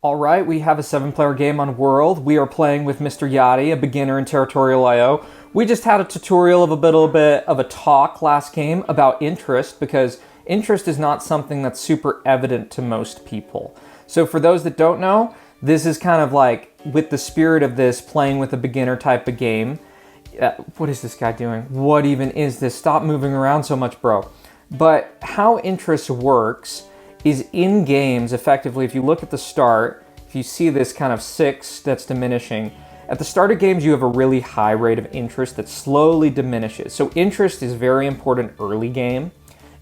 All right, we have a 7-player game on World. We are playing with Mr. Yati, a beginner in Territorialio. We just had a tutorial of a little bit of a talk last game about interest, because interest is not something that's super evident to most people. So for those that don't know, this is kind of like, with the spirit of this, playing with a beginner type of game. What is this guy doing? What even is this? Stop moving around so much, bro. But how interest works is in games, effectively, if you look at the start, if you see this kind of 6 that's diminishing, at the start of games you have a really high rate of interest that slowly diminishes. So interest is very important early game.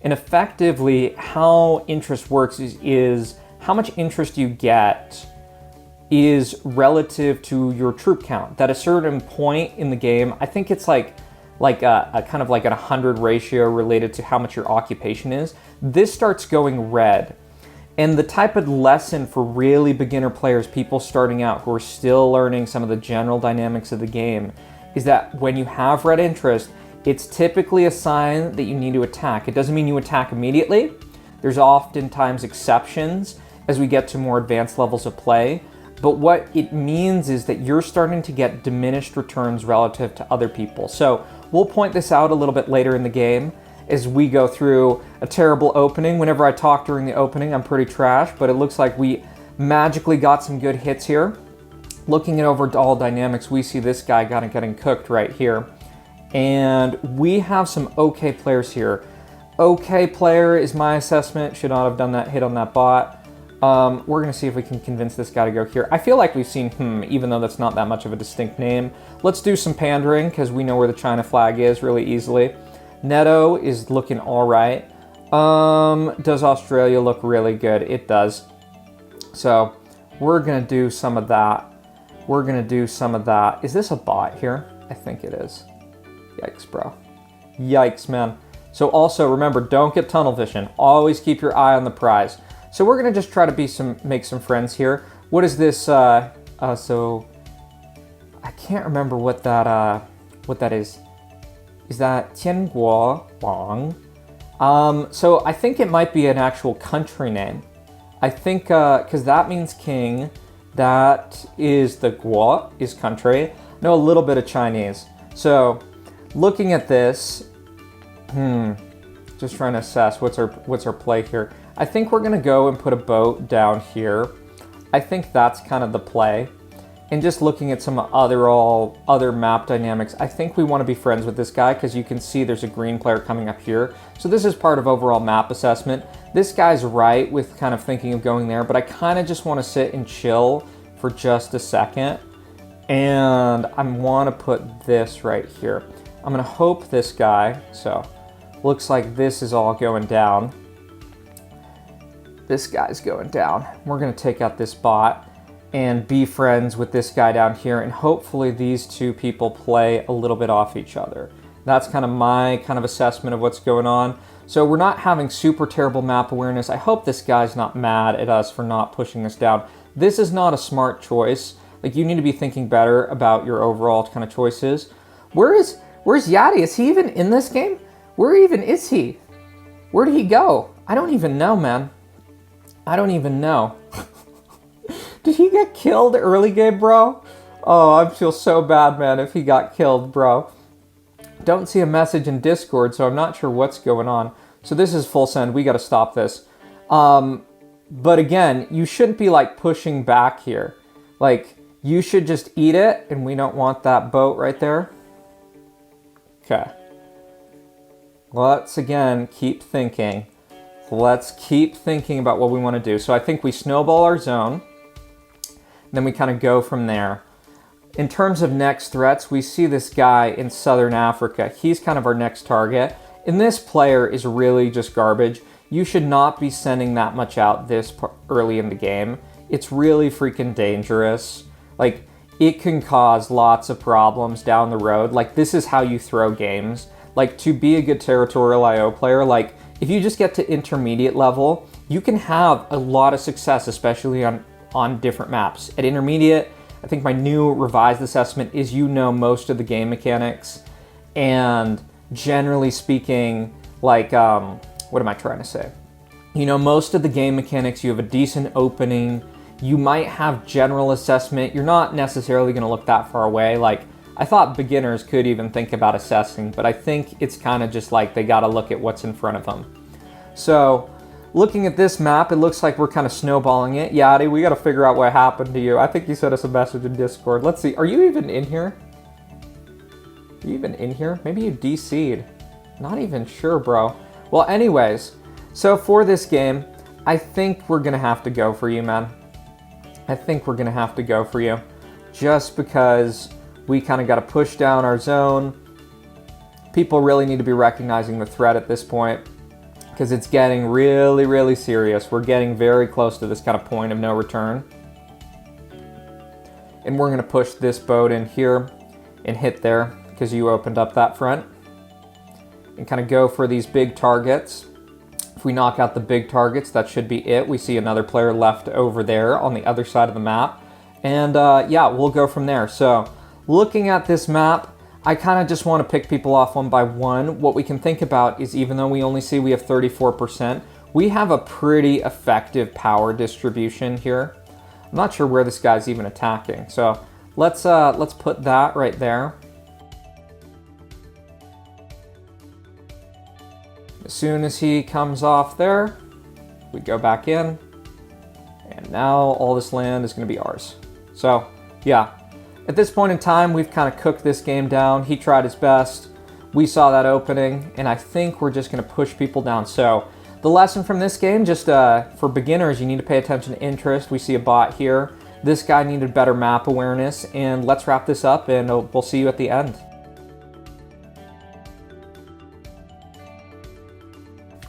And effectively, how interest works is how much interest you get is relative to your troop count. At a certain point in the game, I think it's like a kind of like a 100 ratio related to how much your occupation is. This starts going red. And the type of lesson for really beginner players, people starting out who are still learning some of the general dynamics of the game, is that when you have red interest, it's typically a sign that you need to attack. It doesn't mean you attack immediately. There's oftentimes exceptions as we get to more advanced levels of play. But what it means is that you're starting to get diminished returns relative to other people. So we'll point this out a little bit later in the game as we go through a terrible opening. Whenever I talk during the opening, I'm pretty trash, but it looks like we magically got some good hits here. Looking at overall dynamics, we see this guy getting cooked right here. And we have some okay players here. Okay player is my assessment. Should not have done that hit on that bot. We're going to see if we can convince this guy to go here. I feel like we've seen even though that's not that much of a distinct name. Let's do some pandering, because we know where the China flag is really easily. Netto is looking all right. Does Australia look really good? It does. So we're going to do some of that. We're going to do some of that. Is this a bot here? I think it is. Yikes, bro. Yikes, man. So also, remember, don't get tunnel vision. Always keep your eye on the prize. So we're gonna just try to make some friends here. What is this? So I can't remember what that is. Is that Tianguo Wang? So I think it might be an actual country name. I think because that means king. That is the Guo is country. I know a little bit of Chinese. So looking at this, just trying to assess what's our play here. I think we're gonna go and put a boat down here. I think that's kind of the play. And just looking at some other map dynamics, I think we want to be friends with this guy, because you can see there's a green player coming up here. So this is part of overall map assessment. This guy's right with kind of thinking of going there, but I kind of just want to sit and chill for just a second. And I want to put this right here. I'm gonna hope this guy, so looks like this is all going down. This guy's going down. We're gonna take out this bot and be friends with this guy down here, and hopefully these two people play a little bit off each other. That's kind of my kind of assessment of what's going on. So we're not having super terrible map awareness. I hope this guy's not mad at us for not pushing this down. This is not a smart choice. Like, you need to be thinking better about your overall kind of choices. Where's Yati? Is he even in this game? Where even is he? Where did he go? I don't even know, man. I don't even know. Did he get killed early game, bro? Oh, I feel so bad, man, if he got killed, bro. Don't see a message in Discord, so I'm not sure what's going on. So this is full send. We got to stop this. But again, you shouldn't be like pushing back here. Like, you should just eat it, and we don't want that boat right there. Okay. Let's again keep thinking. Let's keep thinking about what we want to do. So I think we snowball our zone. Then we kind of go from there. In terms of next threats, we see this guy in Southern Africa. He's kind of our next target. And this player is really just garbage. You should not be sending that much out this early in the game. It's really freaking dangerous. Like, it can cause lots of problems down the road. Like, this is how you throw games. Like, to be a good Territorialio player, like, if you just get to intermediate level, you can have a lot of success, especially on different maps. At intermediate, I think my new revised assessment is you know most of the game mechanics, and generally speaking, like, what am I trying to say? You know most of the game mechanics, you have a decent opening, You might have general assessment. You're not necessarily going to look that far away. Like, I thought beginners could even think about assessing, but I think it's kind of just like they got to look at what's in front of them. So, looking at this map, it looks like we're kind of snowballing it. Yati, we got to figure out what happened to you. I think you sent us a message in Discord. Let's see. Are you even in here? Are you even in here? Maybe you DC'd. Not even sure, bro. Well, anyways, so for this game, I think we're going to have to go for you, man. I think we're going to have to go for you. Just because we kind of got to push down our zone. People really need to be recognizing the threat at this point, because it's getting really, really serious. We're getting very close to this kind of point of no return. And we're going to push this boat in here and hit there, because you opened up that front. And kind of go for these big targets. If we knock out the big targets, that should be it. We see another player left over there on the other side of the map. And yeah, we'll go from there. So looking at this map, I kind of just want to pick people off one by one. What we can think about is, even though we only see we have 34%, we have a pretty effective power distribution here. I'm not sure where this guy's even attacking. So let's put that right there. As soon as he comes off there, we go back in, and now all this land is going to be ours. So, yeah, at this point in time, we've kind of cooked this game down. He tried his best. We saw that opening, and I think we're just going to push people down. So, the lesson from this game, just for beginners, you need to pay attention to interest. We see a bot here. This guy needed better map awareness, and let's wrap this up, and we'll see you at the end.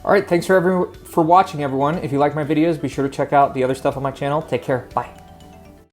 All right, thanks for watching, everyone. If you like my videos, be sure to check out the other stuff on my channel. Take care. Bye.